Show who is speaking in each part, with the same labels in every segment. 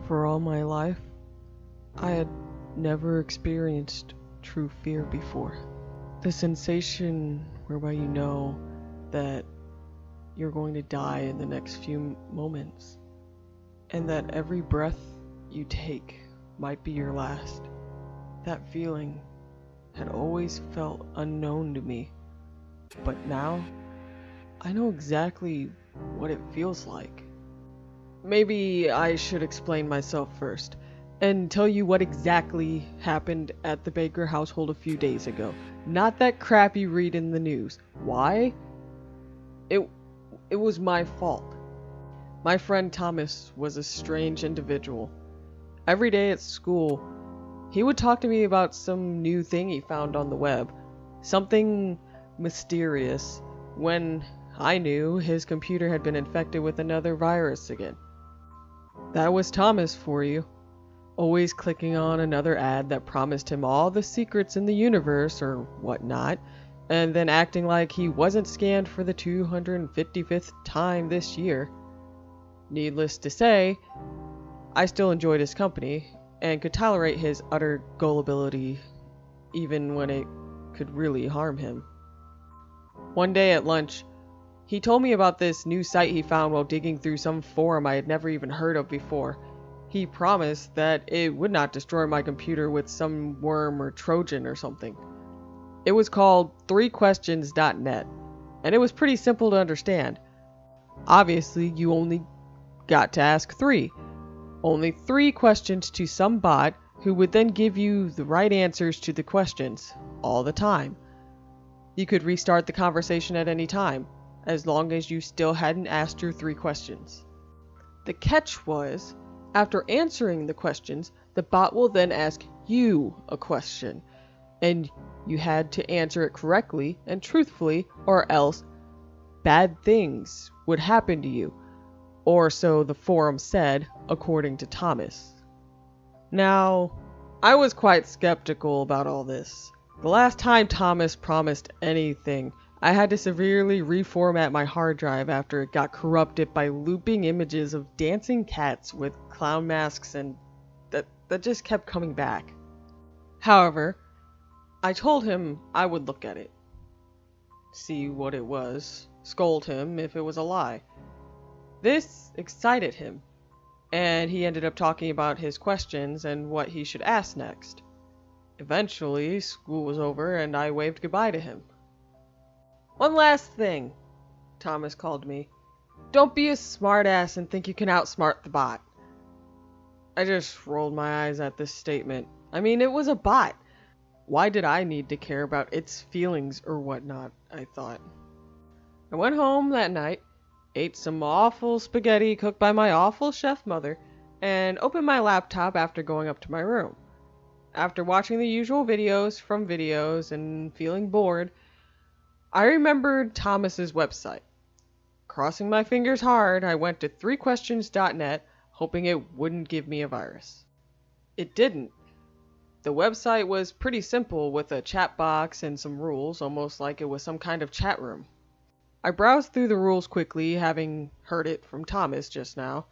Speaker 1: For all my life, I had never experienced true fear before. The sensation whereby you know that you're going to die in the next few moments, and that every breath you take might be your last. That feeling had always felt unknown to me, but now I know exactly what it feels like. Maybe I should explain myself first and tell you what exactly happened at the Baker household a few days ago. Not that crap you read in the news. Why? It was my fault. My friend Thomas was a strange individual. Every day at school, he would talk to me about some new thing he found on the web. Something mysterious, when I knew his computer had been infected with another virus again. That was Thomas for you. Always clicking on another ad that promised him all the secrets in the universe or whatnot, and then acting like he wasn't scanned for the 255th time this year. Needless to say, I still enjoyed his company, and could tolerate his utter gullibility, even when it could really harm him. One day at lunch, he told me about this new site he found while digging through some forum I had never even heard of before. He promised that it would not destroy my computer with some worm or Trojan or something. It was called 3questions.net, and it was pretty simple to understand. Obviously, you only got to ask 3. Only 3 questions to some bot who would then give you the right answers to the questions, all the time. You could restart the conversation at any time, as long as you still hadn't asked your 3 questions. The catch was, after answering the questions, the bot will then ask you a question, and you had to answer it correctly and truthfully, or else bad things would happen to you, or so the forum said, according to Thomas. Now, I was quite skeptical about all this. The last time Thomas promised anything, I had to severely reformat my hard drive after it got corrupted by looping images of dancing cats with clown masks, and that just kept coming back. However, I told him I would look at it, see what it was, scold him if it was a lie. This excited him, and he ended up talking about his questions and what he should ask next. Eventually, school was over and I waved goodbye to him. "One last thing," Thomas called me. "Don't be a smartass and think you can outsmart the bot." I just rolled my eyes at this statement. I mean, it was a bot. Why did I need to care about its feelings or whatnot, I thought. I went home that night, ate some awful spaghetti cooked by my awful chef mother, and opened my laptop after going up to my room. After watching the usual videos from videos and feeling bored, I remembered Thomas's website. Crossing my fingers hard, I went to 3questions.net, hoping it wouldn't give me a virus. It didn't. The website was pretty simple, with a chat box and some rules, almost like it was some kind of chat room. I browsed through the rules quickly, having heard it from Thomas just now.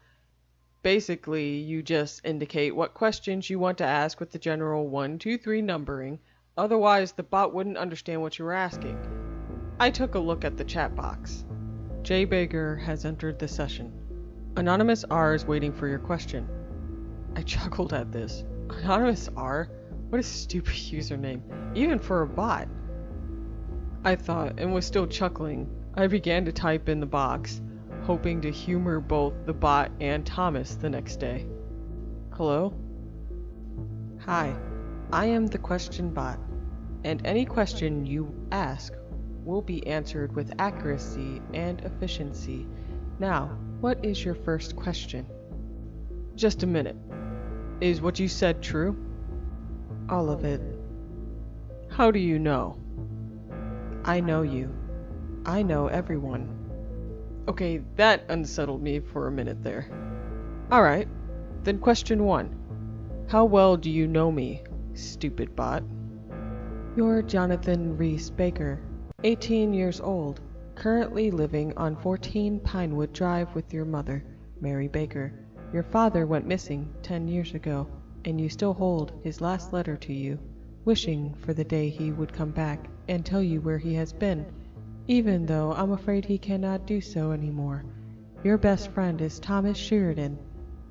Speaker 1: Basically, you just indicate what questions you want to ask with the general 1, 2, 3 numbering, otherwise the bot wouldn't understand what you were asking. I took a look at the chat box. "Jay Baker has entered the session. Anonymous R is waiting for your question." I chuckled at this. Anonymous R? What a stupid username, even for a bot. I thought, and was still chuckling. I began to type in the box, hoping to humor both the bot and Thomas the next day. "Hello? Hi, I am the question bot, and any question you ask will be answered with accuracy and efficiency. Now, what is your first question?" "Just a minute. Is what you said true?" "All of it." "How do you know?" "I know you. I know everyone." Okay, that unsettled me for a minute there. Alright, then question 1. How well do you know me, stupid bot? "You're Jonathan Reese Baker, 18 years old, currently living on 14 Pinewood Drive with your mother, Mary Baker. Your father went missing 10 years ago, and you still hold his last letter to you, wishing for the day he would come back and tell you where he has been, even though I'm afraid he cannot do so anymore. Your best friend is Thomas Sheridan,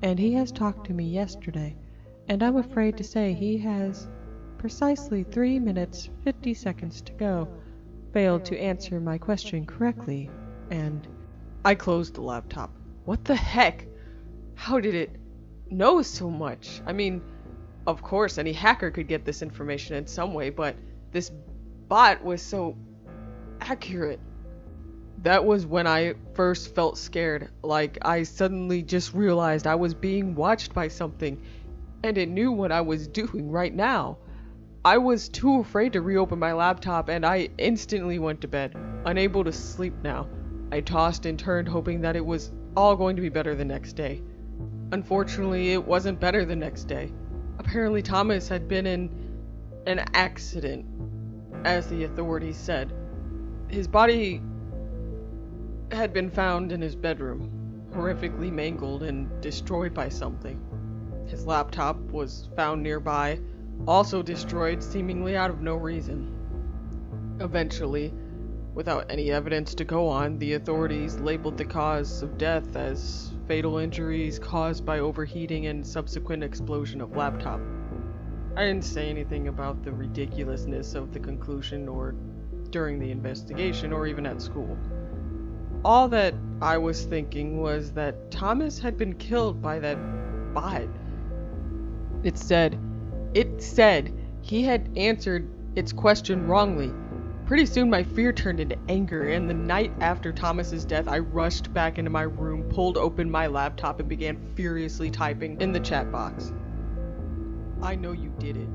Speaker 1: and he has talked to me yesterday, and I'm afraid to say he has, precisely 3 minutes 50 seconds to go, failed to answer my question correctly, and I closed the laptop. What the heck? How did it know so much? I mean, of course, any hacker could get this information in some way, but this bot was so accurate. That was when I first felt scared, like I suddenly just realized I was being watched by something, and it knew what I was doing right now. I was too afraid to reopen my laptop, and I instantly went to bed, unable to sleep now. I tossed and turned, hoping that it was all going to be better the next day. Unfortunately, it wasn't better the next day. Apparently, Thomas had been in an accident, as the authorities said. His body had been found in his bedroom, horrifically mangled and destroyed by something. His laptop was found nearby, also destroyed seemingly out of no reason. Eventually, without any evidence to go on, the authorities labeled the cause of death as fatal injuries caused by overheating and subsequent explosion of laptop. I didn't say anything about the ridiculousness of the conclusion or during the investigation or even at school. All that I was thinking was that Thomas had been killed by that bot. It said he had answered its question wrongly. Pretty soon my fear turned into anger, and the night after Thomas's death, I rushed back into my room, pulled open my laptop, and began furiously typing in the chat box. I know you did it.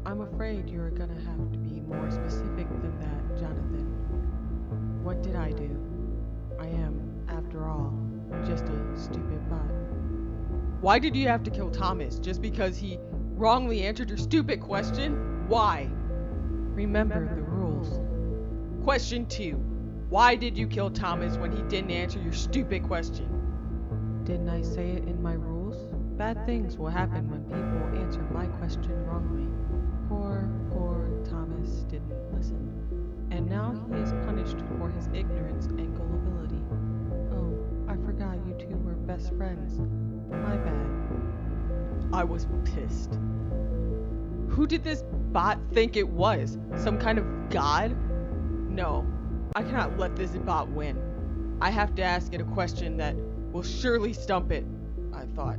Speaker 1: I'm afraid you're gonna have to be more specific than that, Jonathan. What did I do? I am, after all, just a stupid bot. Why did you have to kill Thomas? Just because he wrongly answered your stupid question? Why? Remember the rules. Question 2. Why did you kill Thomas when he didn't answer your stupid question? Didn't I say it in my rules? Bad things will happen when people answer my question wrongly. Poor Thomas didn't listen. And now he is punished for his ignorance and gullibility. Oh, I forgot you two were best friends. My bad. I was pissed. Who did this bot think it was? Some kind of god? No, I cannot let this bot win. I have to ask it a question that will surely stump it, I thought.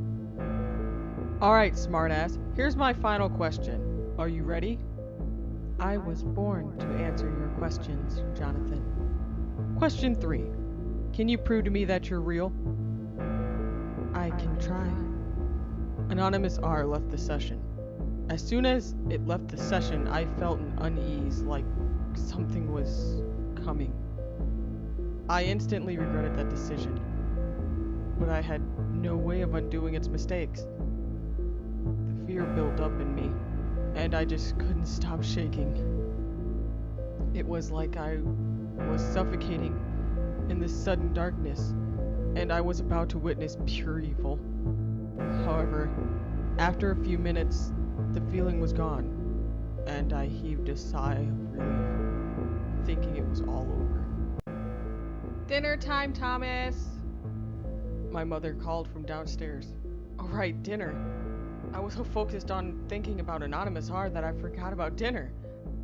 Speaker 1: Alright, smartass, here's my final question. Are you ready? I was born to answer your questions, Jonathan. Question 3. Can you prove to me that you're real? I can try. Anonymous R left the session. As soon as it left the session, I felt an unease, like something was coming. I instantly regretted that decision, but I had no way of undoing its mistakes. The fear built up in me, and I just couldn't stop shaking. It was like I was suffocating in this sudden darkness, and I was about to witness pure evil. However, after a few minutes, the feeling was gone, and I heaved a sigh of relief, thinking it was all over. Dinner time, Thomas! My mother called from downstairs. All right, dinner. I was so focused on thinking about Anonymous R that I forgot about dinner.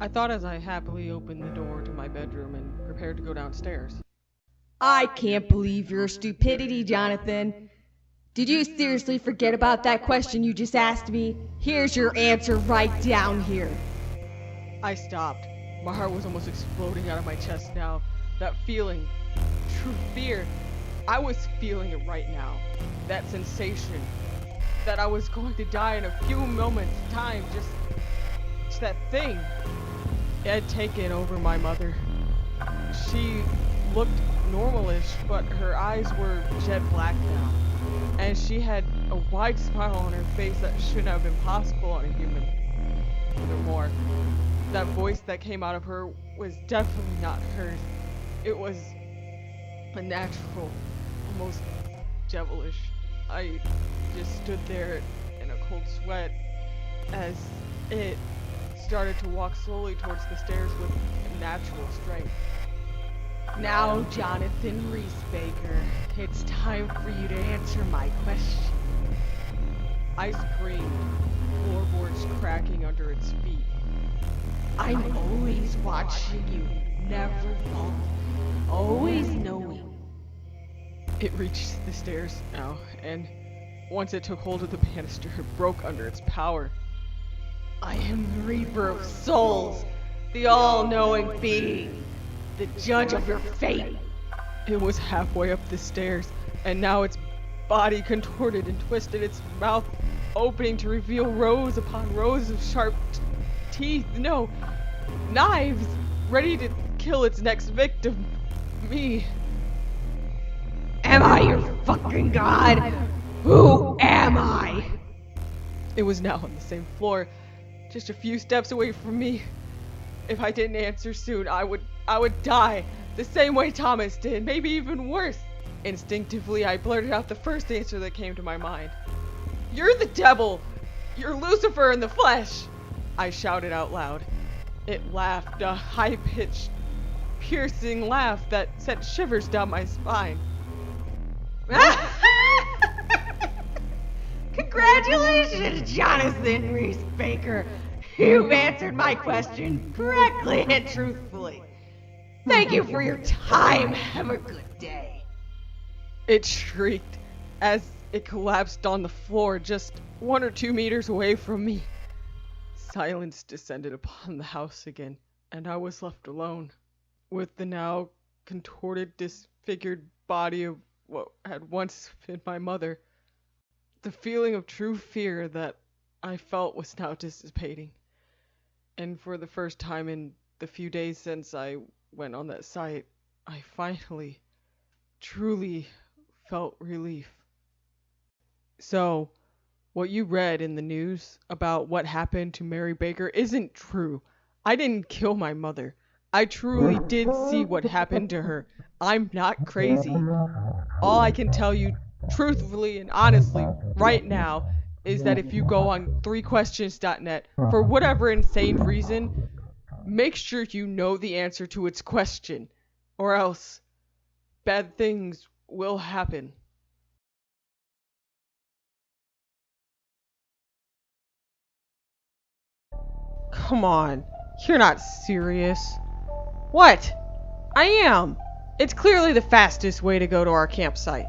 Speaker 1: I thought as I happily opened the door to my bedroom and prepared to go downstairs.
Speaker 2: I can't believe your stupidity, Jonathan. Did you seriously forget about that question you just asked me? Here's your answer right down here.
Speaker 1: I stopped. My heart was almost exploding out of my chest now. That feeling, true fear, I was feeling it right now. That sensation, that I was going to die in a few moments' time, just that thing. It had taken over my mother. She looked normalish, but her eyes were jet black now. And she had a wide smile on her face that shouldn't have been possible on a human. Furthermore, that voice that came out of her was definitely not hers. It was a natural, almost devilish. I just stood there in a cold sweat as it started to walk slowly towards the stairs with natural strength.
Speaker 2: Now, Jonathan Reese-Baker, it's time for you to answer my question.
Speaker 1: I screamed, floorboards cracking under its feet.
Speaker 2: I'm always watching you, never fall, always knowing.
Speaker 1: It reached the stairs now, and once it took hold of the banister, it broke under its power.
Speaker 2: I am the Reaper of Souls, the all-knowing being, the judge of your fate.
Speaker 1: It was halfway up the stairs, and now its body contorted and twisted, its mouth opening to reveal rows upon rows of sharp teeth, no, knives, ready to kill its next victim, me.
Speaker 2: Am I your fucking god? Who am I?
Speaker 1: It was now on the same floor, just a few steps away from me. If I didn't answer soon, I would die, the same way Thomas did, maybe even worse. Instinctively, I blurted out the first answer that came to my mind. You're the devil! You're Lucifer in the flesh! I shouted out loud. It laughed, a high-pitched, piercing laugh that sent shivers down my spine.
Speaker 2: Congratulations, Jonathan Reese-Baker. You've answered my question correctly and truthfully. Thank you for your time. Have a good day.
Speaker 1: It shrieked as it collapsed on the floor just 1 or 2 meters away from me. Silence descended upon the house again, and I was left alone with the now contorted, disfigured body of what had once been my mother. The feeling of true fear that I felt was now dissipating, and for the first time in the few days since I went on that site, I finally, truly felt relief. So, what you read in the news about what happened to Mary Baker isn't true. I didn't kill my mother. I truly did see what happened to her. I'm not crazy. All I can tell you truthfully and honestly right now is that if you go on 3questions.net for whatever insane reason, make sure you know the answer to its question, or else bad things will happen. Come on, you're not serious. What? I am. It's clearly the fastest way to go to our campsite.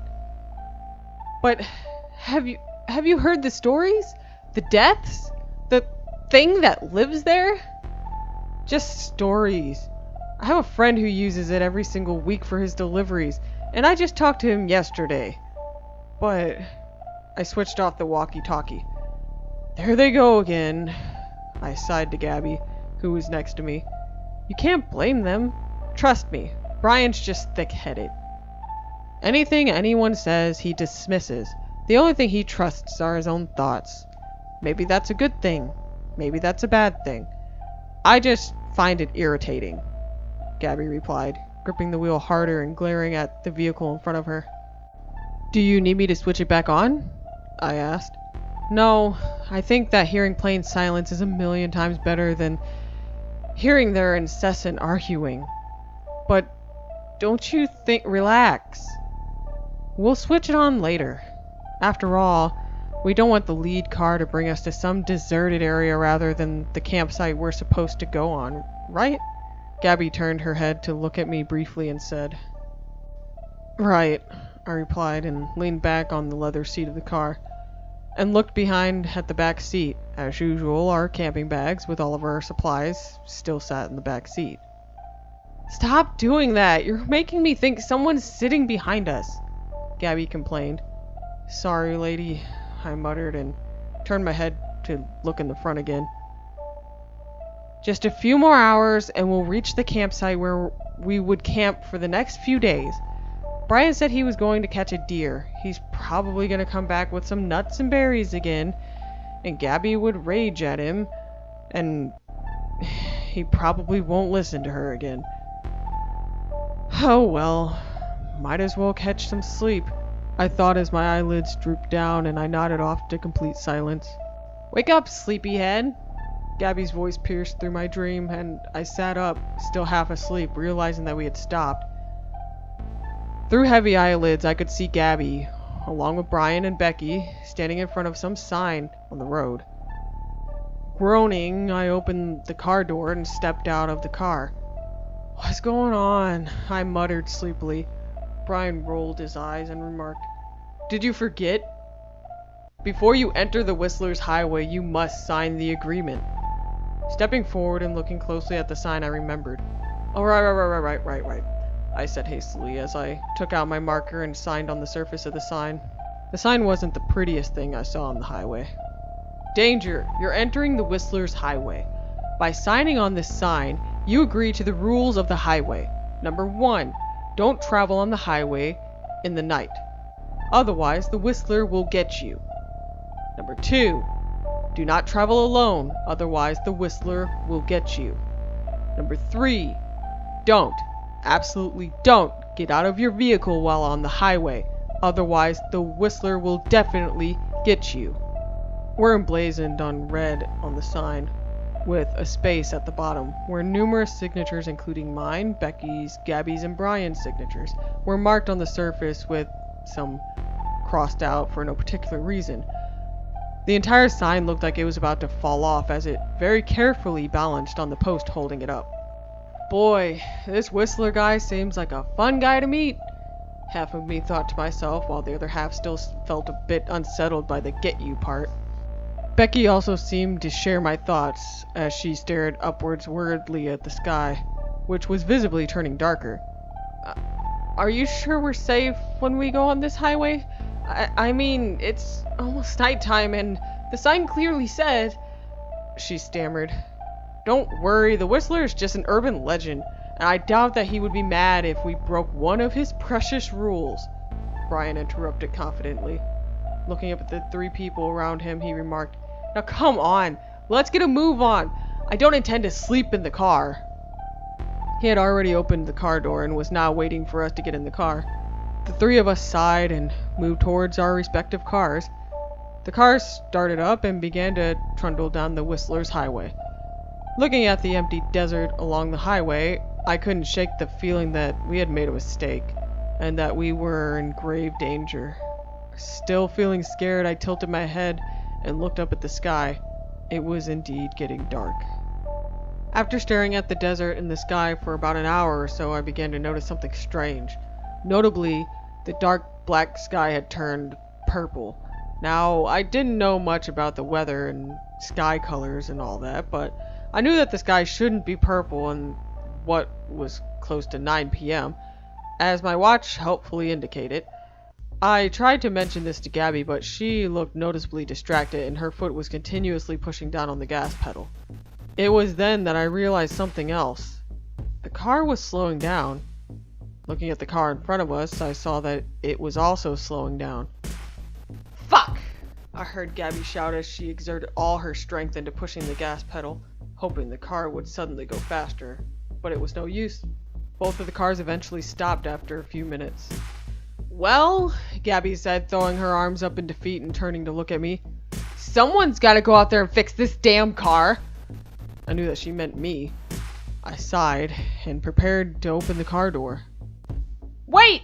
Speaker 1: But have you heard the stories? The deaths? The thing that lives there? Just stories. I have a friend who uses it every single week for his deliveries, and I just talked to him yesterday. But I switched off the walkie-talkie. There they go again. I sighed to Gabby, who was next to me. You can't blame them. Trust me, Brian's just thick-headed. Anything anyone says, he dismisses. The only thing he trusts are his own thoughts. Maybe that's a good thing. Maybe that's a bad thing. I just find it irritating, Gabby replied, gripping the wheel harder and glaring at the vehicle in front of her. Do you need me to switch it back on? I asked. No, I think that hearing plain silence is 1,000,000 times better than hearing their incessant arguing. But don't you think... Relax. We'll switch it on later. After all, we don't want the lead car to bring us to some deserted area rather than the campsite we're supposed to go on, right? Gabby turned her head to look at me briefly and said, Right, I replied and leaned back on the leather seat of the car and looked behind at the back seat. As usual, our camping bags with all of our supplies still sat in the back seat. Stop doing that! You're making me think someone's sitting behind us, Gabby complained. Sorry, lady, I muttered and turned my head to look in the front again. Just a few more hours and we'll reach the campsite where we would camp for the next few days. Brian said he was going to catch a deer. He's probably going to come back with some nuts and berries again, and Gabby would rage at him, and he probably won't listen to her again. Oh well, might as well catch some sleep. I thought as my eyelids drooped down and I nodded off to complete silence. Wake up, sleepyhead! Gabby's voice pierced through my dream, and I sat up, still half asleep, realizing that we had stopped. Through heavy eyelids, I could see Gabby, along with Brian and Becky, standing in front of some sign on the road. Groaning, I opened the car door and stepped out of the car. What's going on? I muttered sleepily. Brian rolled his eyes and remarked, Did you forget? Before you enter the Whistler's Highway, you must sign the agreement. Stepping forward and looking closely at the sign, I remembered. Oh, right, I said hastily as I took out my marker and signed on the surface of the sign. The sign wasn't the prettiest thing I saw on the highway. Danger! You're entering the Whistler's Highway. By signing on this sign, you agree to the rules of the highway. Number 1. Don't travel on the highway in the night. Otherwise, the Whistler will get you. Number 2. Do not travel alone. Otherwise, the Whistler will get you. Number 3. Don't, absolutely don't, get out of your vehicle while on the highway. Otherwise, the Whistler will definitely get you. Were emblazoned on red on the sign, with a space at the bottom, where numerous signatures including mine, Becky's, Gabby's, and Brian's signatures were marked on the surface with some crossed out for no particular reason. The entire sign looked like it was about to fall off as it very carefully balanced on the post holding it up. Boy, this Whistler guy seems like a fun guy to meet, half of me thought to myself, while the other half still felt a bit unsettled by the get you part. Becky also seemed to share my thoughts as she stared upwards worriedly at the sky, which was visibly turning darker. Are you sure we're safe when we go on this highway? I mean, it's almost nighttime and the sign clearly said... She stammered. Don't worry, the Whistler is just an urban legend, and I doubt that he would be mad if we broke one of his precious rules. Brian interrupted confidently. Looking up at the 3 people around him, he remarked, Now come on, let's get a move on. I don't intend to sleep in the car. He had already opened the car door and was now waiting for us to get in the car. The 3 of us sighed and moved towards our respective cars. The car started up and began to trundle down the Whistler's Highway. Looking at the empty desert along the highway, I couldn't shake the feeling that we had made a mistake, and that we were in grave danger. Still feeling scared, I tilted my head and looked up at the sky. It was indeed getting dark. After staring at the desert and the sky for about an hour or so, I began to notice something strange. Notably, the dark black sky had turned purple. Now, I didn't know much about the weather and sky colors and all that, but I knew that the sky shouldn't be purple in what was close to 9 p.m., as my watch helpfully indicated. I tried to mention this to Gabby, but she looked noticeably distracted and her foot was continuously pushing down on the gas pedal. It was then that I realized something else. The car was slowing down. Looking at the car in front of us, I saw that it was also slowing down. Fuck! I heard Gabby shout as she exerted all her strength into pushing the gas pedal, hoping the car would suddenly go faster. But it was no use. Both of the cars eventually stopped after a few minutes. Well, Gabby said, throwing her arms up in defeat and turning to look at me. Someone's gotta go out there and fix this damn car! I knew that she meant me. I sighed and prepared to open the car door. Wait!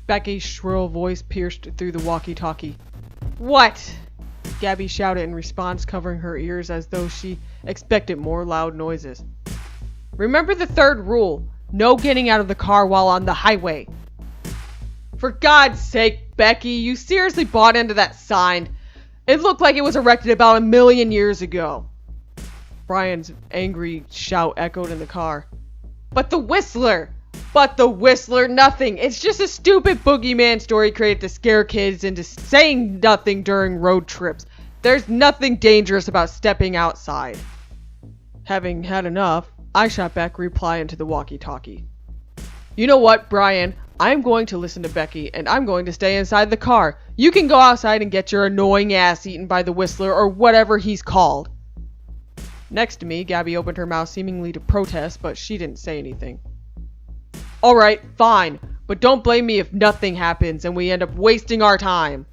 Speaker 1: Becky's shrill voice pierced through the walkie-talkie. What? Gabby shouted in response, covering her ears as though she expected more loud noises. Remember the 3rd rule. No getting out of the car while on the highway. For God's sake, Becky, you seriously bought into that sign? It looked like it was erected about 1 million years ago. Brian's angry shout echoed in the car. But the Whistler! But the Whistler, nothing! It's just a stupid boogeyman story created to scare kids into saying nothing during road trips. There's nothing dangerous about stepping outside. Having had enough, I shot back reply into the walkie-talkie. You know what, Brian? I'm going to listen to Becky, and I'm going to stay inside the car. You can go outside and get your annoying ass eaten by the Whistler or whatever he's called. Next to me, Gabby opened her mouth seemingly to protest, but she didn't say anything. Alright, fine. But don't blame me if nothing happens and we end up wasting our time,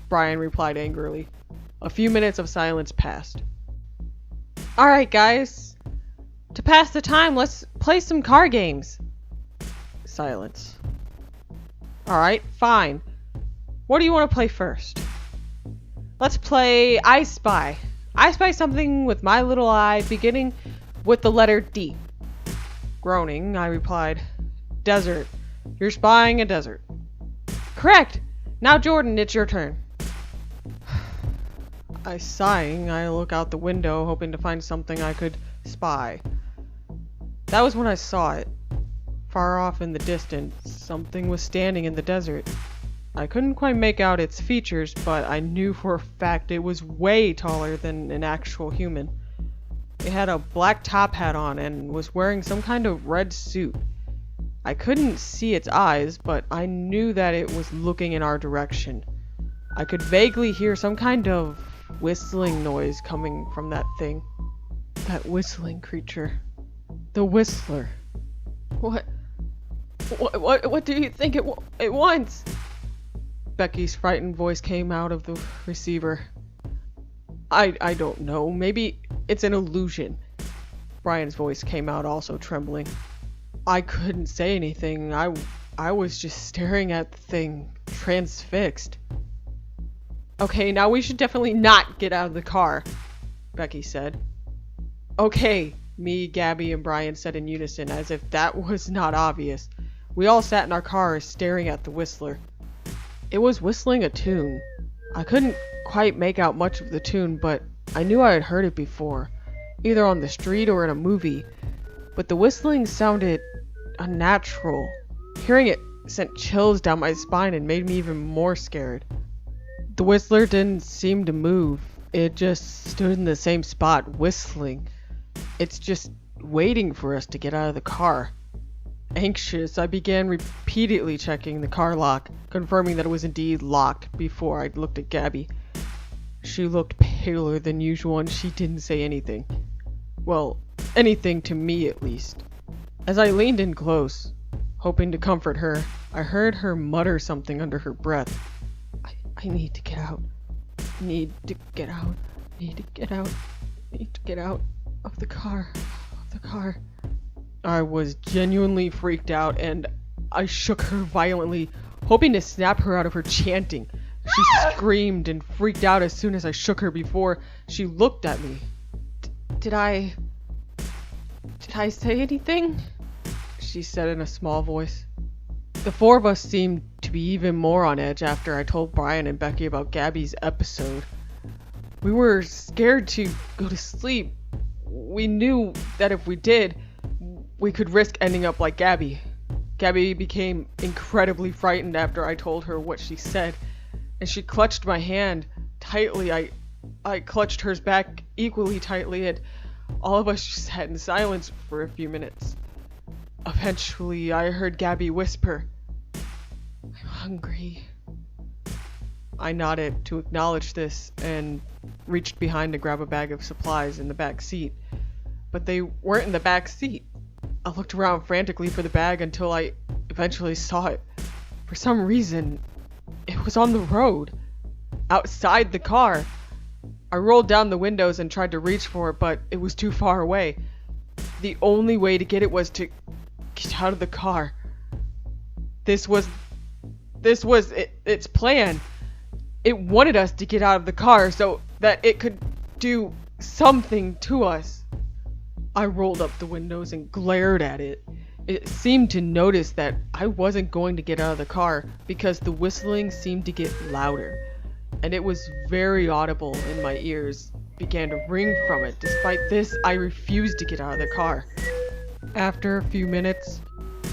Speaker 1: Brian replied angrily. A few minutes of silence passed. Alright, guys. To pass the time, let's play some card games. Silence. Alright, fine. What do you want to play first? Let's play I Spy. I spy something with my little eye, beginning with the letter D. Groaning, I replied, Desert. You're spying a desert. Correct! Now, Jordan, it's your turn. Sighing, I look out the window, hoping to find something I could spy. That was when I saw it. Far off in the distance, something was standing in the desert. I couldn't quite make out its features, but I knew for a fact it was way taller than an actual human. It had a black top hat on and was wearing some kind of red suit. I couldn't see its eyes, but I knew that it was looking in our direction. I could vaguely hear some kind of whistling noise coming from that thing. That whistling creature. The Whistler. What do you think it wants? Becky's frightened voice came out of the receiver. I don't know. Maybe it's an illusion. Brian's voice came out, also trembling. I couldn't say anything. I was just staring at the thing, transfixed. Okay, now we should definitely not get out of the car, Becky said. Okay, me, Gabby, and Brian said in unison, as if that was not obvious. We all sat in our cars, staring at the Whistler. It was whistling a tune. I couldn't quite make out much of the tune, but I knew I had heard it before, either on the street or in a movie. But the whistling sounded unnatural. Hearing it sent chills down my spine and made me even more scared. The Whistler didn't seem to move. It just stood in the same spot, whistling. It's just waiting for us to get out of the car. Anxious, I began repeatedly checking the car lock, confirming that it was indeed locked before I looked at Gabby. She looked paler than usual and she didn't say anything. Well, anything to me at least. As I leaned in close, hoping to comfort her, I heard her mutter something under her breath. I need to get out. Need to get out. Need to get out. Need to get out of the car. Of the car. I was genuinely freaked out and I shook her violently, hoping to snap her out of her chanting. She screamed and freaked out as soon as I shook her before she looked at me. Did I say anything? She said in a small voice. The four of us seemed to be even more on edge after I told Brian and Becky about Gabby's episode. We were scared to go to sleep. We knew that if we did, we could risk ending up like Gabby. Gabby became incredibly frightened after I told her what she said, and she clutched my hand tightly. I clutched hers back equally tightly, and all of us just sat in silence for a few minutes. Eventually, I heard Gabby whisper, "I'm hungry." I nodded to acknowledge this and reached behind to grab a bag of supplies in the back seat. But they weren't in the back seat. I looked around frantically for the bag until I eventually saw it. For some reason, it was on the road, outside the car. I rolled down the windows and tried to reach for it, but it was too far away. The only way to get it was to get out of the car. This was its plan. It wanted us to get out of the car so that it could do something to us. I rolled up the windows and glared at it. It seemed to notice that I wasn't going to get out of the car because the whistling seemed to get louder, and it was very audible in my ears. Began to ring from it. Despite this, I refused to get out of the car. After a few minutes,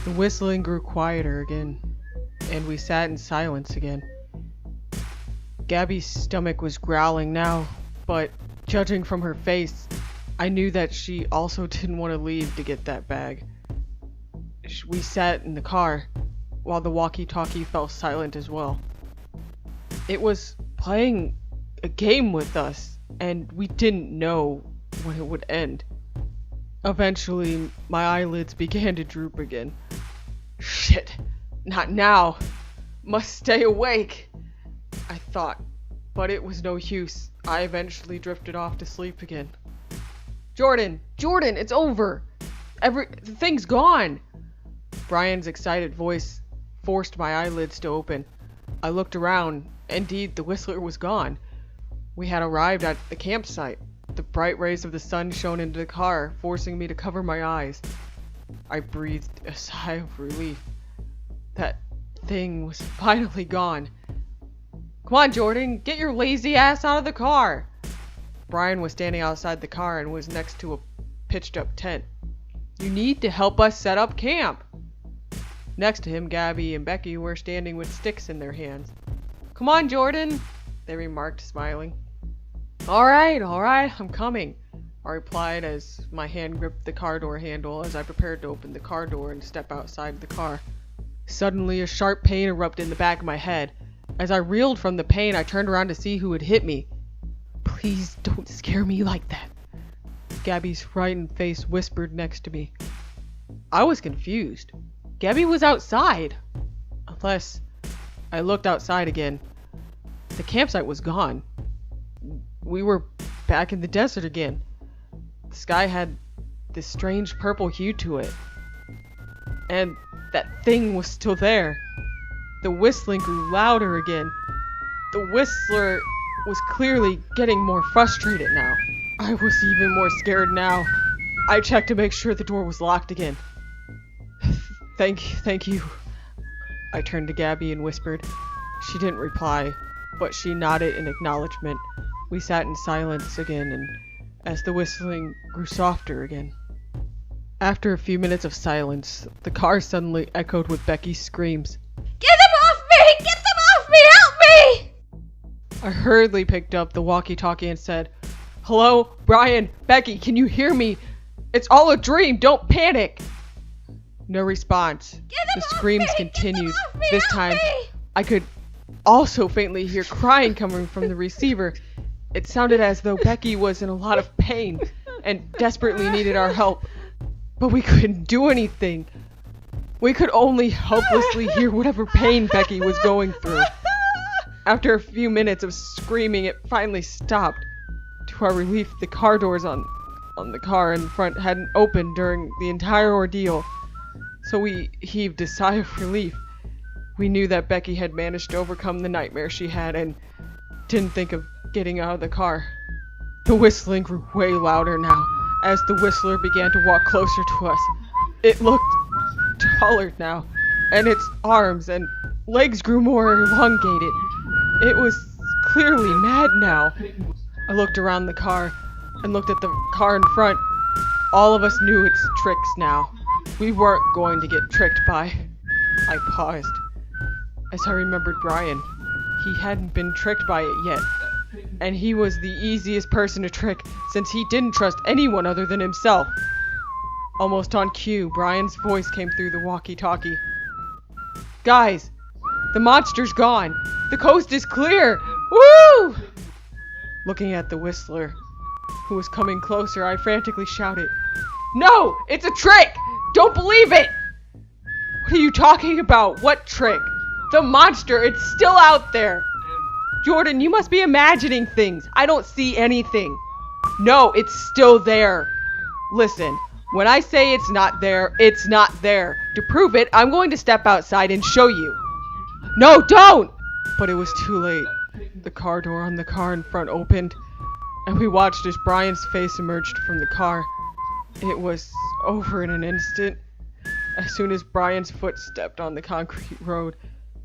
Speaker 1: the whistling grew quieter again, and we sat in silence again. Gabby's stomach was growling now, but judging from her face, I knew that she also didn't want to leave to get that bag. We sat in the car, while the walkie-talkie fell silent as well. It was playing a game with us, and we didn't know when it would end. Eventually, my eyelids began to droop again. Shit. Not now. Must stay awake, I thought. But it was no use. I eventually drifted off to sleep again. Jordan, it's over. The thing's gone. Brian's excited voice forced my eyelids to open. I looked around. Indeed, the Whistler was gone. We had arrived at the campsite. The bright rays of the sun shone into the car, forcing me to cover my eyes. I breathed a sigh of relief. That thing was finally gone. Come on, Jordan, get your lazy ass out of the car. Brian was standing outside the car and was next to a pitched up tent. You need to help us set up camp. Next to him, Gabby and Becky were standing with sticks in their hands. Come on, Jordan, they remarked, smiling. All right, I'm coming, I replied as my hand gripped the car door handle as I prepared to open the car door and step outside the car. Suddenly, a sharp pain erupted in the back of my head. As I reeled from the pain, I turned around to see who had hit me. Please don't scare me like that, Gabby's frightened face whispered next to me. I was confused. Gabby was outside. Unless I looked outside again. The campsite was gone. We were back in the desert again. The sky had this strange purple hue to it. And that thing was still there. The whistling grew louder again. The Whistler was clearly getting more frustrated now. I was even more scared now. I checked to make sure the door was locked again. Thank you. I turned to Gabby and whispered. She didn't reply, but she nodded in acknowledgement. We sat in silence again, and as the whistling grew softer again. After a few minutes of silence, the car suddenly echoed with Becky's screams.
Speaker 2: Get them off me! Get them off me! Help me!
Speaker 1: I hurriedly picked up the walkie-talkie and said, Hello, Brian, Becky, can you hear me? It's all a dream, don't panic! No response. The screams continued. This time, I could also faintly hear crying coming from the receiver. It sounded as though Becky was in a lot of pain and desperately needed our help. But we couldn't do anything. We could only helplessly hear whatever pain Becky was going through. After a few minutes of screaming, it finally stopped. To our relief, the car doors on the car in front hadn't opened during the entire ordeal. So we heaved a sigh of relief. We knew that Becky had managed to overcome the nightmare she had and didn't think of getting out of the car. The whistling grew way louder now as the Whistler began to walk closer to us. It looked taller now, and its arms and legs grew more elongated. It was clearly mad now. I looked around the car and looked at the car in front. All of us knew its tricks now. We weren't going to get tricked by. I paused as I remembered Brian. He hadn't been tricked by it yet, and he was the easiest person to trick since he didn't trust anyone other than himself. Almost on cue, Brian's voice came through the walkie-talkie. Guys, the monster's gone. The coast is clear. Woo! Looking at the Whistler, who was coming closer, I frantically shouted, No! It's a trick! Don't believe it! What are you talking about? What trick? The monster, it's still out there! Jordan, you must be imagining things. I don't see anything. No, it's still there. Listen, when I say it's not there, it's not there. To prove it, I'm going to step outside and show you. No, don't! But it was too late. The car door on the car in front opened, and we watched as Brian's face emerged from the car. It was over in an instant. As soon as Brian's foot stepped on the concrete road,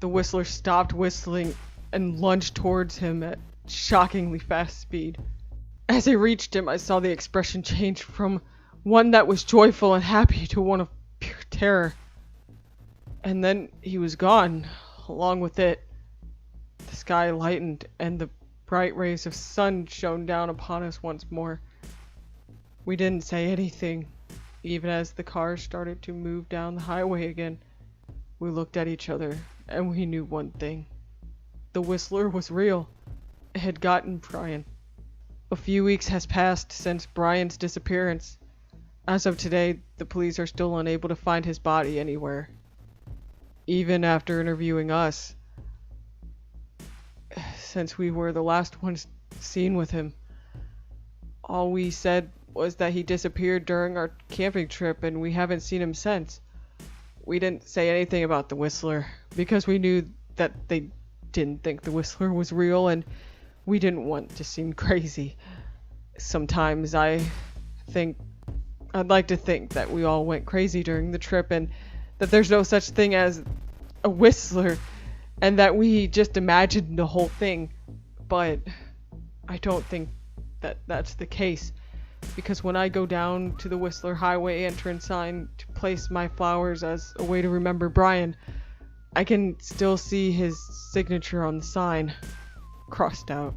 Speaker 1: the Whistler stopped whistling and lunged towards him at shockingly fast speed. As I reached him, I saw the expression change from one that was joyful and happy to one of pure terror. And then he was gone, along with it. The sky lightened, and the bright rays of sun shone down upon us once more. We didn't say anything, even as the car started to move down the highway again. We looked at each other, and we knew one thing. The Whistler was real. It had gotten Brian. A few weeks has passed since Brian's disappearance. As of today, the police are still unable to find his body anywhere. even after interviewing us, since we were the last ones seen with him. All we said was that he disappeared during our camping trip and we haven't seen him since. We didn't say anything about the Whistler because we knew that they didn't think the Whistler was real and we didn't want to seem crazy. Sometimes I'd like to think that we all went crazy during the trip and that there's no such thing as a Whistler and that we just imagined the whole thing. But I don't think that that's the case, because when I go down to the Whistler Highway entrance sign to place my flowers as a way to remember Brian, I can still see his signature on the sign, crossed out.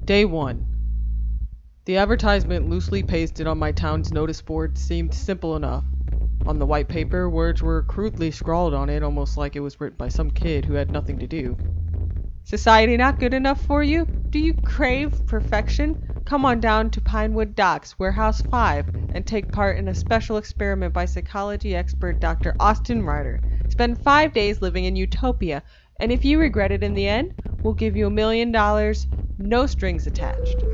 Speaker 1: Day 1. The advertisement loosely pasted on my town's notice board seemed simple enough. On the white paper, words were crudely scrawled on it, almost like it was written by some kid who had nothing to do. Society not good enough for you? Do you crave perfection? Come on down to Pinewood Docks, Warehouse 5, and take part in a special experiment by psychology expert Dr. Austin Ryder. Spend 5 days living in utopia, and if you regret it in the end, we'll give you $1 million, no strings attached.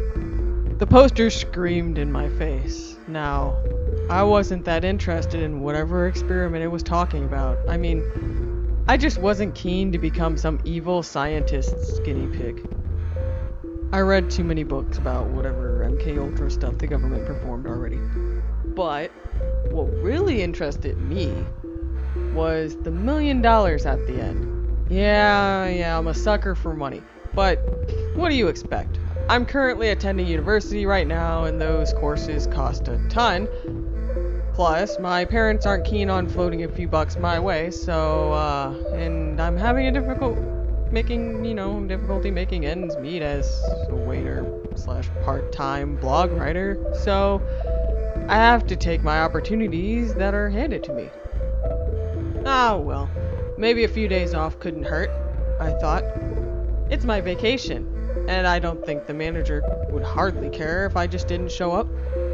Speaker 1: The poster screamed in my face. Now, I wasn't that interested in whatever experiment it was talking about. I mean, I just wasn't keen to become some evil scientist's guinea pig. I read too many books about whatever MK Ultra stuff the government performed already. But what really interested me was the $1 million at the end. Yeah, I'm a sucker for money. But what do you expect? I'm currently attending university right now, and those courses cost a ton. Plus, my parents aren't keen on floating a few bucks my way, so, and I'm having difficulty making ends meet as a waiter / part-time blog writer, so I have to take my opportunities that are handed to me. Ah, well, maybe a few days off couldn't hurt, I thought. It's my vacation. And I don't think the manager would hardly care if I just didn't show up.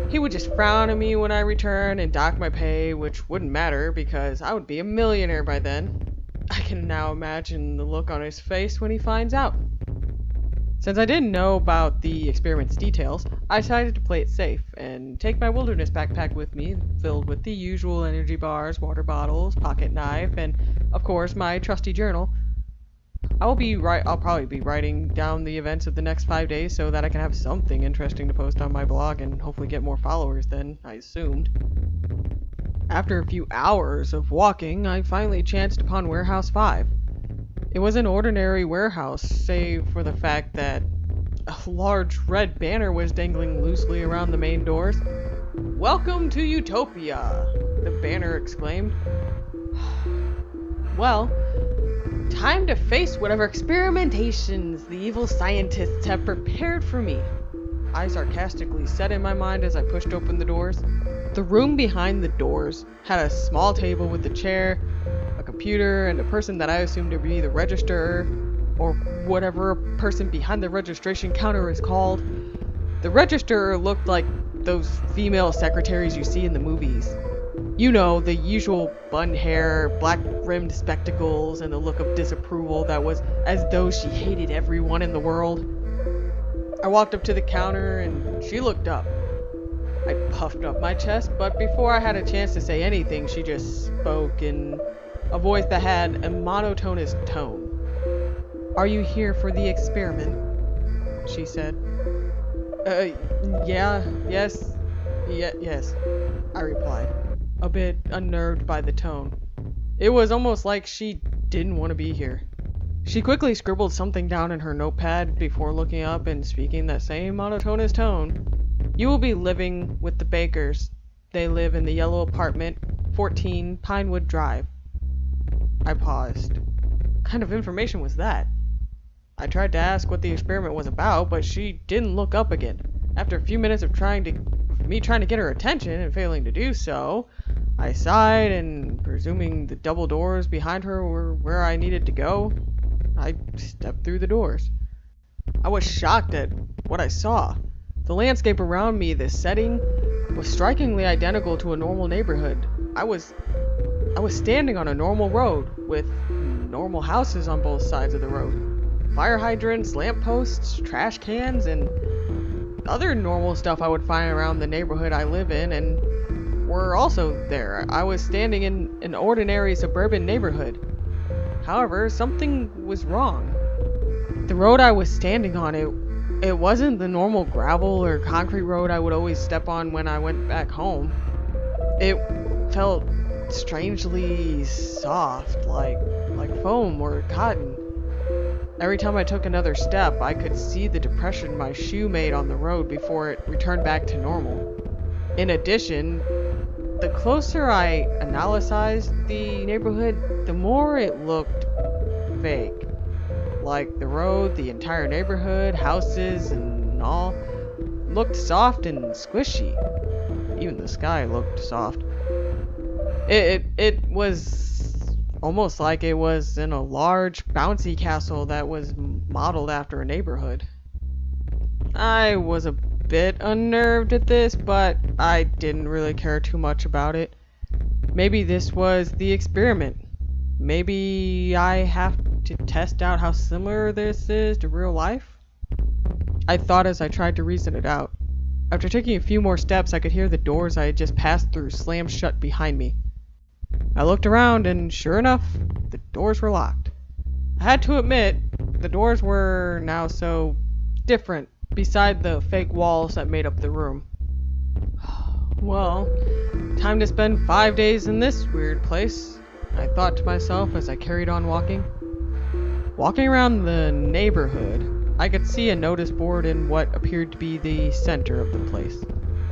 Speaker 1: He would just frown at me when I return and dock my pay, which wouldn't matter because I would be a millionaire by then. I can now imagine the look on his face when he finds out. Since I didn't know about the experiment's details, I decided to play it safe and take my wilderness backpack with me, filled with the usual energy bars, water bottles, pocket knife, and, of course, my trusty journal. I'll probably be writing down the events of the next 5 days so that I can have something interesting to post on my blog and hopefully get more followers than I assumed. After a few hours of walking, I finally chanced upon Warehouse 5. It was an ordinary warehouse, save for the fact that a large red banner was dangling loosely around the main doors. "Welcome to Utopia!" the banner exclaimed. Well, time to face whatever experimentations the evil scientists have prepared for me, I sarcastically said in my mind as I pushed open the doors. The room behind the doors had a small table with a chair, a computer, and a person that I assumed to be the registrar, or whatever a person behind the registration counter is called. The registrar looked like those female secretaries you see in the movies. You know, the usual bun hair, black-rimmed spectacles, and the look of disapproval that was as though she hated everyone in the world. I walked up to the counter, and she looked up. I puffed up my chest, but before I had a chance to say anything, she just spoke in a voice that had a monotonous tone. "Are you here for the experiment?" she said. Yes, I replied, a bit unnerved by the tone. It was almost like she didn't want to be here. She quickly scribbled something down in her notepad before looking up and speaking that same monotonous tone. "You will be living with the Bakers. They live in the yellow apartment, 14 Pinewood Drive." I paused. What kind of information was that? I tried to ask what the experiment was about, but she didn't look up again. After a few minutes of me trying to get her attention and failing to do so, I sighed and, presuming the double doors behind her were where I needed to go, I stepped through the doors. I was shocked at what I saw. The landscape around me, the setting, was strikingly identical to a normal neighborhood. I was standing on a normal road with normal houses on both sides of the road. Fire hydrants, lampposts, trash cans, and other normal stuff I would find around the neighborhood I live in and were also there. I was standing in an ordinary suburban neighborhood. However, something was wrong. The road I was standing on, it wasn't the normal gravel or concrete road I would always step on when I went back home. It felt strangely soft, like foam or cotton. Every time I took another step, I could see the depression my shoe made on the road before it returned back to normal. In addition, the closer I analyzed the neighborhood, the more it looked fake. Like the road, the entire neighborhood, houses, and all looked soft and squishy. Even the sky looked soft. It was almost like it was in a large, bouncy castle that was modeled after a neighborhood. I was a bit unnerved at this, but I didn't really care too much about it. Maybe this was the experiment. Maybe I have to test out how similar this is to real life? I thought as I tried to reason it out. After taking a few more steps, I could hear the doors I had just passed through slam shut behind me. I looked around, and sure enough, the doors were locked. I had to admit, the doors were now so different, beside the fake walls that made up the room. Well, time to spend 5 days in this weird place, I thought to myself as I carried on walking. Walking around the neighborhood, I could see a notice board in what appeared to be the center of the place.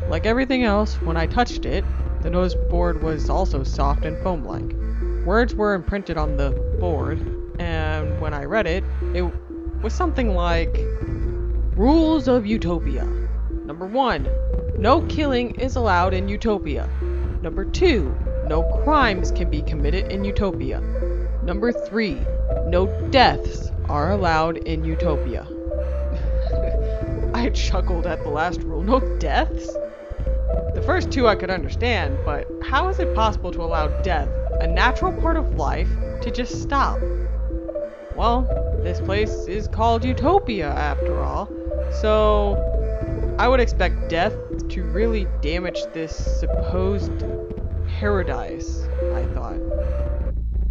Speaker 1: Like everything else, when I touched it, the notice board was also soft and foam-like. Words were imprinted on the board, and when I read it, it was something like, Rules of Utopia. Number 1, no killing is allowed in Utopia. Number 2, no crimes can be committed in Utopia. Number 3, no deaths are allowed in Utopia. I chuckled at the last rule. No deaths? The first two I could understand, but how is it possible to allow death, a natural part of life, to just stop? Well, this place is called Utopia after all, so I would expect death to really damage this supposed paradise, I thought.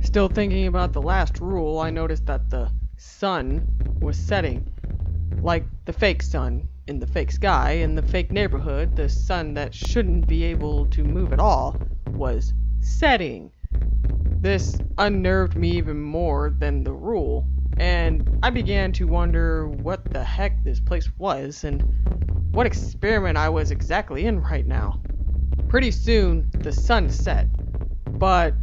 Speaker 1: Still thinking about the last rule, I noticed that the sun was setting. Like the fake sun in the fake sky, in the fake neighborhood, the sun that shouldn't be able to move at all was setting. This unnerved me even more than the rule, and I began to wonder what the heck this place was and what experiment I was exactly in right now. Pretty soon, the sun set, but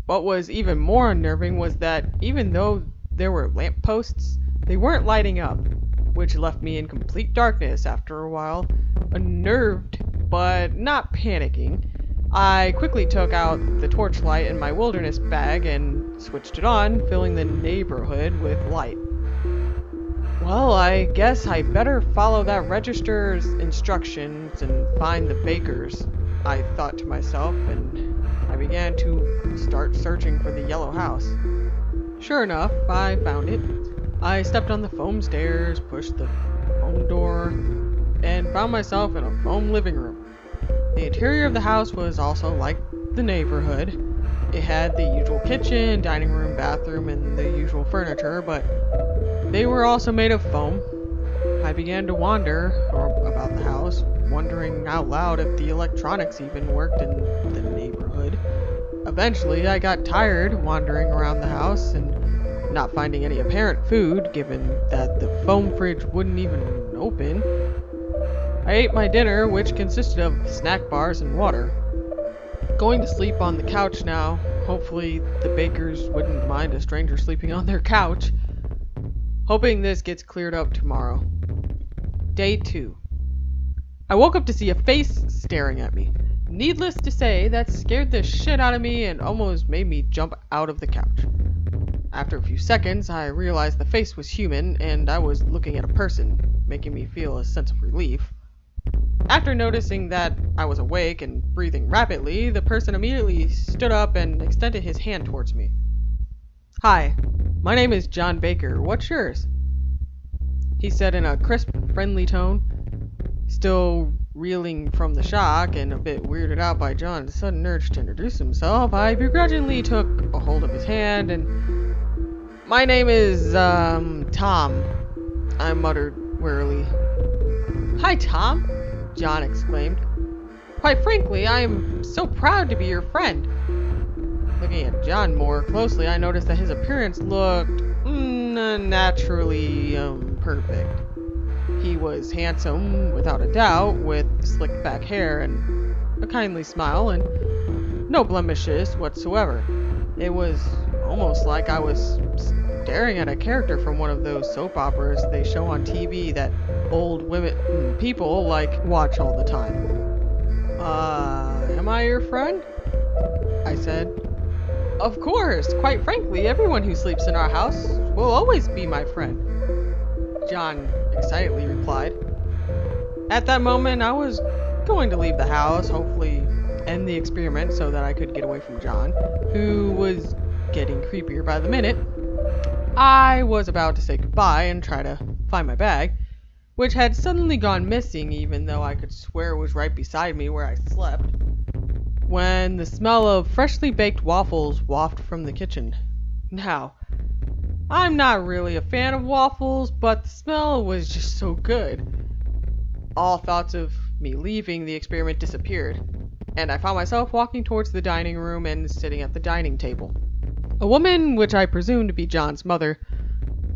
Speaker 1: what was even more unnerving was that even though there were lampposts, they weren't lighting up, which left me in complete darkness after a while. Unnerved, but not panicking, I quickly took out the torchlight in my wilderness bag and switched it on, filling the neighborhood with light. Well, I guess I better follow that register's instructions and find the bakers, I thought to myself, and I began to start searching for the yellow house. Sure enough, I found it. I stepped on the foam stairs, pushed the foam door, and found myself in a foam living room. The interior of the house was also like the neighborhood. It had the usual kitchen, dining room, bathroom, and the usual furniture, but they were also made of foam. I began to wander about the house, wondering out loud if the electronics even worked in the neighborhood. Eventually, I got tired wandering around the house and not finding any apparent food, given that the foam fridge wouldn't even open. I ate my dinner, which consisted of snack bars and water. Going to sleep on the couch now. Hopefully the bakers wouldn't mind a stranger sleeping on their couch. Hoping this gets cleared up tomorrow. Day 2. I woke up to see a face staring at me. Needless to say, that scared the shit out of me and almost made me jump out of the couch. After a few seconds, I realized the face was human and I was looking at a person, making me feel a sense of relief. After noticing that I was awake and breathing rapidly, the person immediately stood up and extended his hand towards me. "Hi, my name is John Baker. What's yours?" he said in a crisp, friendly tone. Still reeling from the shock and a bit weirded out by John's sudden urge to introduce himself, I begrudgingly took a hold of his hand and... "My name is, Tom," I muttered wearily. "Hi, Tom," John exclaimed. "Quite frankly, I am so proud to be your friend." Looking at John more closely, I noticed that his appearance looked naturally perfect. He was handsome, without a doubt, with slicked back hair and a kindly smile and no blemishes whatsoever. It was almost like I was staring at a character from one of those soap operas they show on TV that old people like watch all the time. Am I your friend?" I said. "Of course, quite frankly, everyone who sleeps in our house will always be my friend," John excitedly replied. At that moment, I was going to leave the house, hopefully end the experiment so that I could get away from John, who was getting creepier by the minute. I was about to say goodbye and try to find my bag, which had suddenly gone missing even though I could swear it was right beside me where I slept, when the smell of freshly baked waffles wafted from the kitchen. Now, I'm not really a fan of waffles, but the smell was just so good. All thoughts of me leaving the experiment disappeared, and I found myself walking towards the dining room and sitting at the dining table. A woman, which I presumed to be John's mother,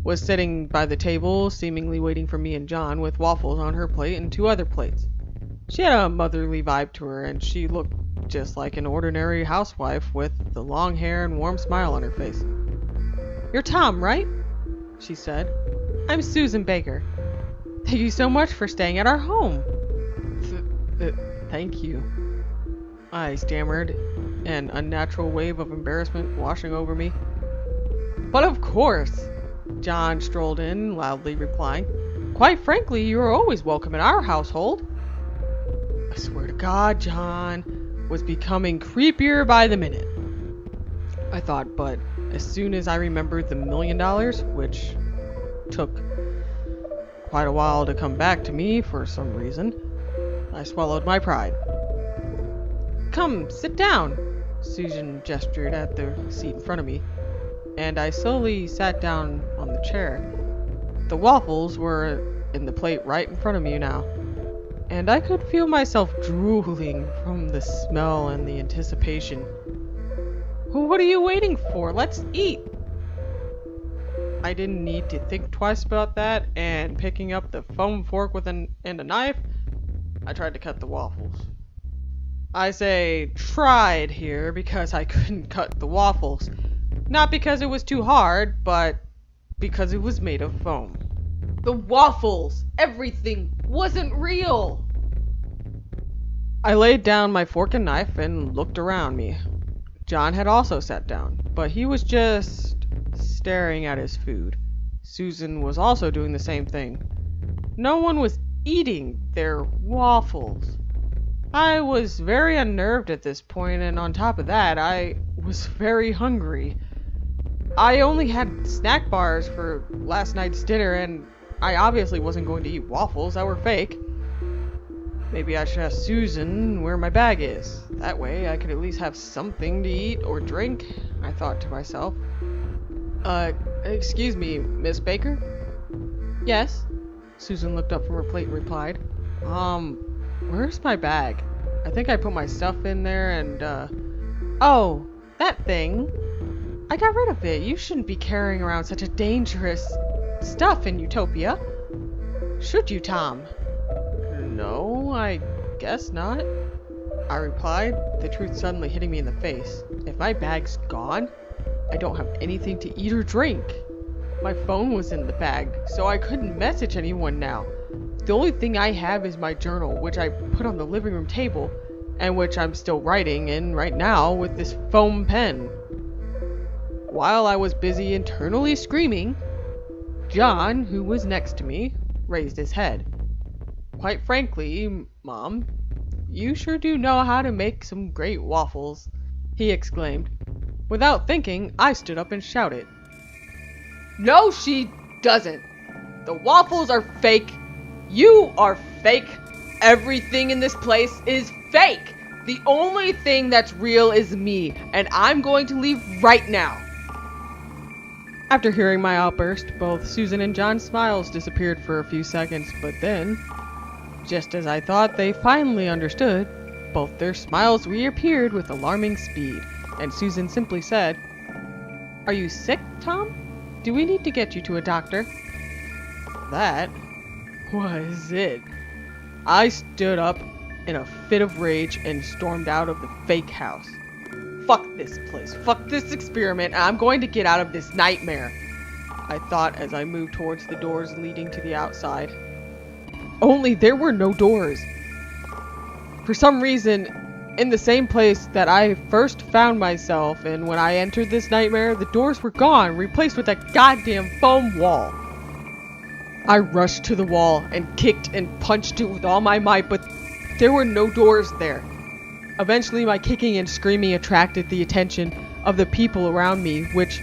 Speaker 1: was sitting by the table, seemingly waiting for me and John, with waffles on her plate and 2 other plates. She had a motherly vibe to her, and she looked just like an ordinary housewife with the long hair and warm smile on her face. "You're Tom, right?" she said. "I'm Susan Baker. Thank you so much for staying at our home." Thank you," I stammered, an unnatural wave of embarrassment washing over me. "But of course," John strolled in, loudly replying. "Quite frankly, you are always welcome in our household." I swear to God, John was becoming creepier by the minute, I thought, but as soon as I remembered the $1 million, which took quite a while to come back to me for some reason, I swallowed my pride. "Come, sit down," Susan gestured at the seat in front of me, and I slowly sat down on the chair. The waffles were in the plate right in front of me now, and I could feel myself drooling from the smell and the anticipation. "What are you waiting for? Let's eat!" I didn't need to think twice about that, and picking up the foam fork and a knife, I tried to cut the waffles. I say tried here because I couldn't cut the waffles. Not because it was too hard, but because it was made of foam. The waffles! Everything wasn't real! I laid down my fork and knife and looked around me. John had also sat down, but he was just staring at his food. Susan was also doing the same thing. No one was eating their waffles. I was very unnerved at this point, and on top of that, I was very hungry. I only had snack bars for last night's dinner, and I obviously wasn't going to eat waffles that were fake. Maybe I should ask Susan where my bag is. That way I could at least have something to eat or drink, I thought to myself. Excuse me, Miss Baker?" "Yes?" Susan looked up from her plate and replied. Where's my bag? I think I put my stuff in there and, Oh, that thing. I got rid of it. You shouldn't be carrying around such a dangerous stuff in Utopia. Should you, Tom?" "No, I guess not," I replied, the truth suddenly hitting me in the face. If my bag's gone, I don't have anything to eat or drink. My phone was in the bag, so I couldn't message anyone now. The only thing I have is my journal, which I put on the living room table, and which I'm still writing in right now with this foam pen. while I was busy internally screaming, John, who was next to me, raised his head. "Quite frankly, Mom, you sure do know how to make some great waffles," he exclaimed. Without thinking, I stood up and shouted, "No, she doesn't. The waffles are fake. You are fake. Everything in this place is fake. The only thing that's real is me, and I'm going to leave right now." After hearing my outburst, both Susan and John's smiles disappeared for a few seconds, but then, just as I thought they finally understood, both their smiles reappeared with alarming speed, and Susan simply said, "Are you sick, Tom? Do we need to get you to a doctor?" That was it. I stood up in a fit of rage and stormed out of the fake house. Fuck this place, fuck this experiment, and I'm going to get out of this nightmare, I thought as I moved towards the doors leading to the outside. Only there were no doors. For some reason, in the same place that I first found myself in when I entered this nightmare, the doors were gone, replaced with that goddamn foam wall. I rushed to the wall and kicked and punched it with all my might, but there were no doors there. Eventually, my kicking and screaming attracted the attention of the people around me, which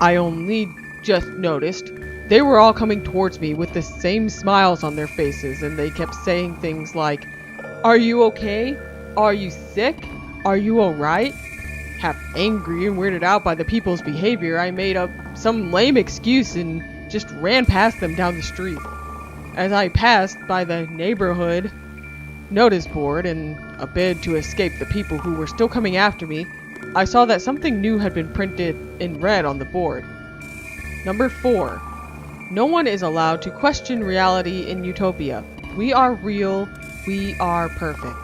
Speaker 1: I only just noticed. They were all coming towards me with the same smiles on their faces, and they kept saying things like, "Are you okay? Are you sick? Are you alright?" Half angry and weirded out by the people's behavior, I made up some lame excuse and just ran past them down the street. As I passed by the neighborhood notice board in a bid to escape the people who were still coming after me, I saw that something new had been printed in red on the board. Number 4. No one is allowed to question reality in Utopia. We are real. We are perfect.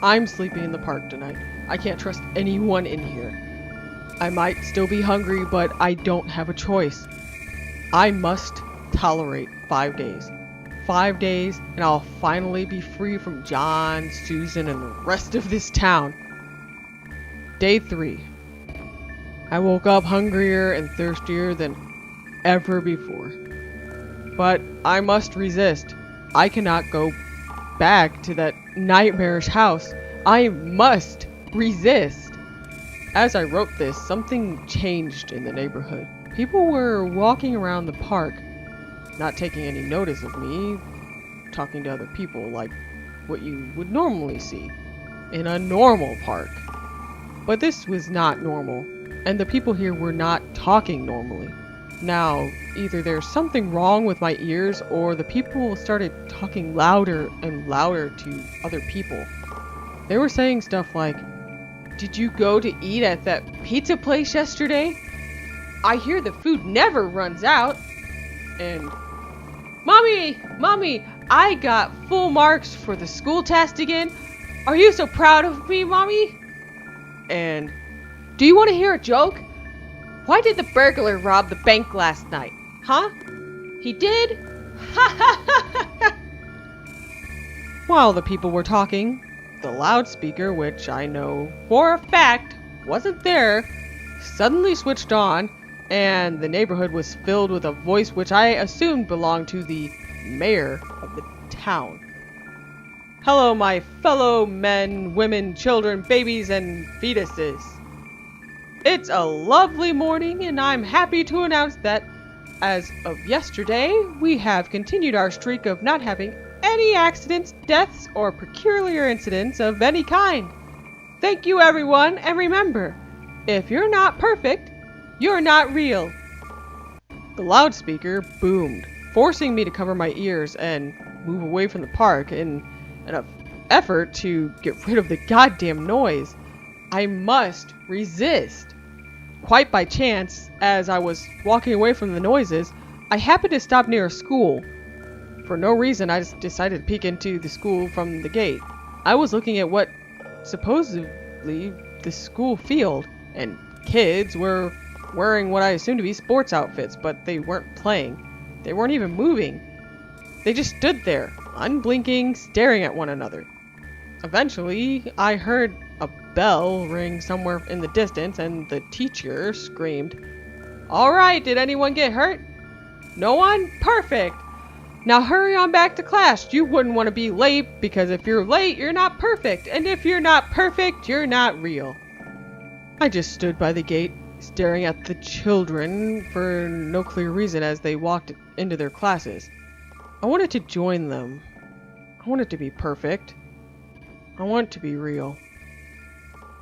Speaker 1: I'm sleeping in the park tonight. I can't trust anyone in here. I might still be hungry, but I don't have a choice. I must tolerate 5 days. 5 days, and I'll finally be free from John, Susan, and the rest of this town. Day 3. I woke up hungrier and thirstier than ever before. But I must resist. I cannot go back to that nightmarish house. I must resist. As I wrote this, something changed in the neighborhood. People were walking around the park, not taking any notice of me, talking to other people like what you would normally see in a normal park. But this was not normal, and the people here were not talking normally. Now, either there's something wrong with my ears, or the people started talking louder and louder to other people. They were saying stuff like, "Did you go to eat at that pizza place yesterday? I hear the food never runs out." And, Mommy, I got full marks for the school test again. Are you so proud of me, Mommy?" And, "Do you want to hear a joke? Why did the burglar rob the bank last night? Huh? He did? Ha ha ha ha." While the people were talking, the loudspeaker, which I know for a fact wasn't there, suddenly switched on, and the neighborhood was filled with a voice which I assumed belonged to the mayor of the town. "Hello, my fellow men, women, children, babies, and fetuses. It's a lovely morning, and I'm happy to announce that, as of yesterday, we have continued our streak of not having any accidents, deaths, or peculiar incidents of any kind. Thank you, everyone, and remember, if you're not perfect, you're not real." The loudspeaker boomed, forcing me to cover my ears and move away from the park in an effort to get rid of the goddamn noise. I must resist. Quite by chance, as I was walking away from the noises, I happened to stop near a school. For no reason, I just decided to peek into the school from the gate. I was looking at what supposedly the school field, and kids were wearing what I assumed to be sports outfits, but they weren't playing. They weren't even moving. They just stood there, unblinking, staring at one another. Eventually, I heard A bell rang somewhere in the distance, and the teacher screamed, "All right, did anyone get hurt? No one? Perfect! Now hurry on back to class. You wouldn't want to be late, because if you're late, you're not perfect. And if you're not perfect, you're not real." I just stood by the gate, staring at the children for no clear reason as they walked into their classes. I wanted to join them. I wanted to be perfect. I want to be real.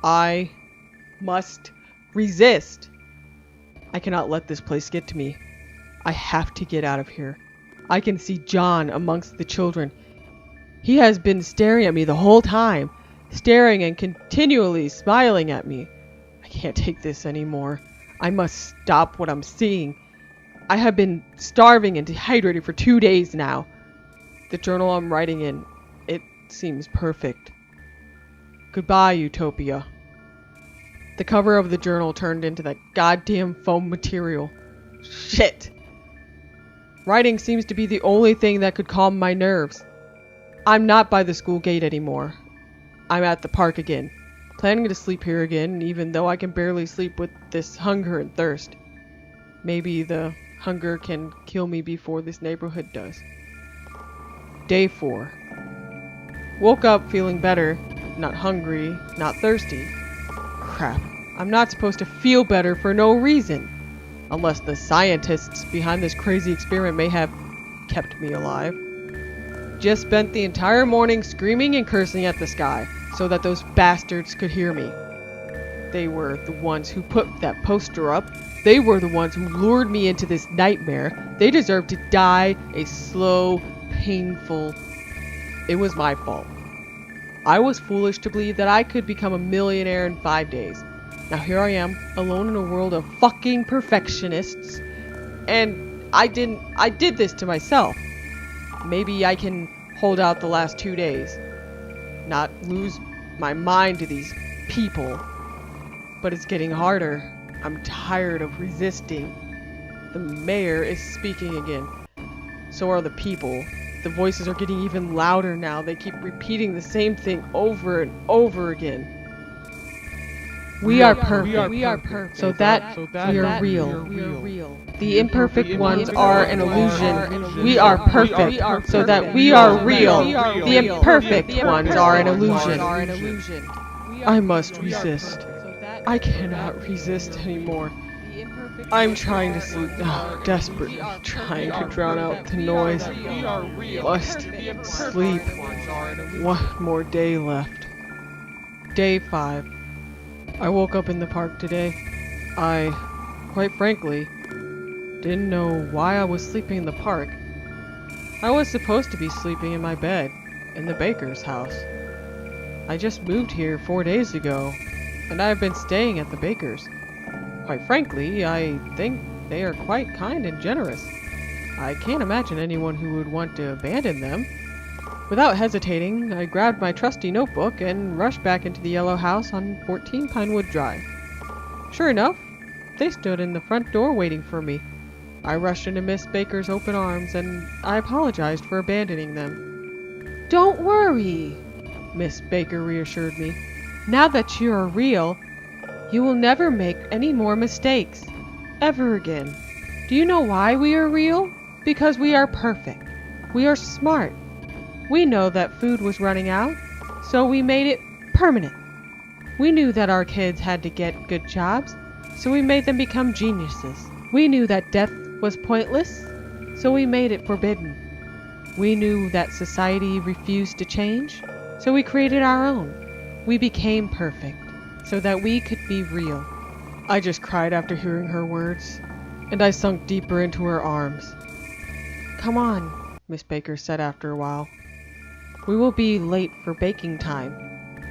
Speaker 1: I must resist. I cannot let this place get to me. I have to get out of here. I can see John amongst the children. He has been staring at me the whole time, staring and continually smiling at me. I can't take this anymore. I must stop what I'm seeing. I have been starving and dehydrated for 2 days now. The journal I'm writing in, it seems perfect. Goodbye, Utopia. The cover of the journal turned into that goddamn foam material. Shit. Writing seems to be the only thing that could calm my nerves. I'm not by the school gate anymore. I'm at the park again, planning to sleep here again, even though I can barely sleep with this hunger and thirst. Maybe the hunger can kill me before this neighborhood does. Day 4. Woke up feeling better, not hungry, not thirsty. Crap, I'm not supposed to feel better for no reason. Unless the scientists behind this crazy experiment may have kept me alive. Just spent the entire morning screaming and cursing at the sky so that those bastards could hear me. They were the ones who put that poster up. They were the ones who lured me into this nightmare. They deserve to die a slow, painful... It was my fault. I was foolish to believe that I could become a millionaire in 5 days. Now here I am, alone in a world of fucking perfectionists. And I did this to myself. Maybe I can hold out the last 2 days. Not lose my mind to these people. But it's getting harder. I'm tired of resisting. The mayor is speaking again. So are the people. The voices are getting even louder now. They keep repeating the same thing over and over again. We are perfect. So that we are real. The imperfect ones are an illusion. We are perfect. So that we are real. The imperfect ones are an illusion. I must resist. I cannot resist anymore. I'm trying to sleep now, desperately trying to drown out the noise. Must sleep. One more day left. Day 5. I woke up in the park today. I, quite frankly, didn't know why I was sleeping in the park. I was supposed to be sleeping in my bed, in the baker's house. I just moved here 4 days ago, and I've been staying at the baker's. Quite frankly, I think they are quite kind and generous. I can't imagine anyone who would want to abandon them. Without hesitating, I grabbed my trusty notebook and rushed back into the yellow house on 14 Pinewood Drive. Sure enough, they stood in the front door waiting for me. I rushed into Miss Baker's open arms and I apologized for abandoning them. "Don't worry," Miss Baker reassured me. "Now that you are real, you will never make any more mistakes. Ever again. Do you know why we are real? Because we are perfect. We are smart. We know that food was running out, so we made it permanent. We knew that our kids had to get good jobs, so we made them become geniuses. We knew that death was pointless, so we made it forbidden. We knew that society refused to change, so we created our own. We became perfect, so that we could be real." I just cried after hearing her words, and I sunk deeper into her arms. "Come on," Miss Baker said after a while. "We will be late for baking time,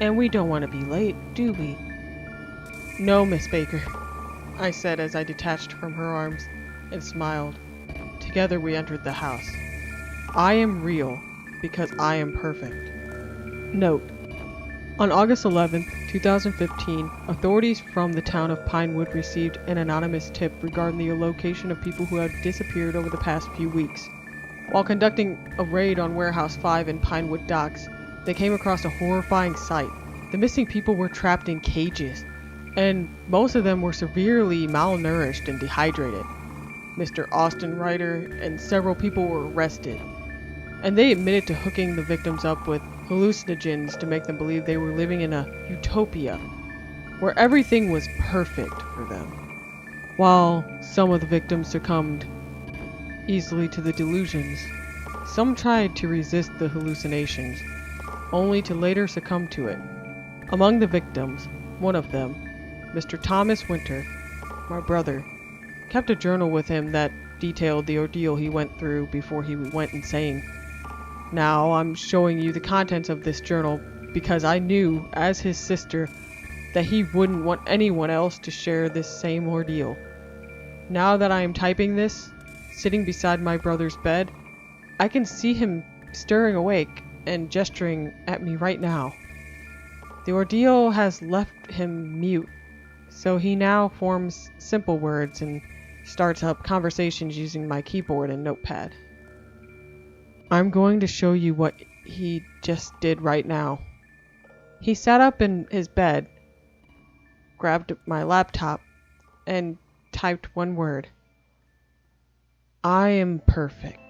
Speaker 1: and we don't want to be late, do we?" "No, Miss Baker," I said as I detached from her arms and smiled. Together we entered the house. I am real because I am perfect. Note: on August 11, 2015, authorities from the town of Pinewood received an anonymous tip regarding the location of people who had disappeared over the past few weeks. While conducting a raid on Warehouse 5 in Pinewood Docks, they came across a horrifying sight. The missing people were trapped in cages, and most of them were severely malnourished and dehydrated. Mr. Austin Ryder and several people were arrested, and they admitted to hooking the victims up with hallucinogens to make them believe they were living in a utopia, where everything was perfect for them. While some of the victims succumbed easily to the delusions, some tried to resist the hallucinations, only to later succumb to it. Among the victims, one of them, Mr. Thomas Winter, my brother, kept a journal with him that detailed the ordeal he went through before he went insane. Now I'm showing you the contents of this journal because I knew, as his sister, that he wouldn't want anyone else to share this same ordeal. Now that I am typing this, sitting beside my brother's bed, I can see him stirring awake and gesturing at me right now. The ordeal has left him mute, so he now forms simple words and starts up conversations using my keyboard and notepad. I'm going to show you what he just did right now. He sat up in his bed, grabbed my laptop, and typed one word. I am perfect.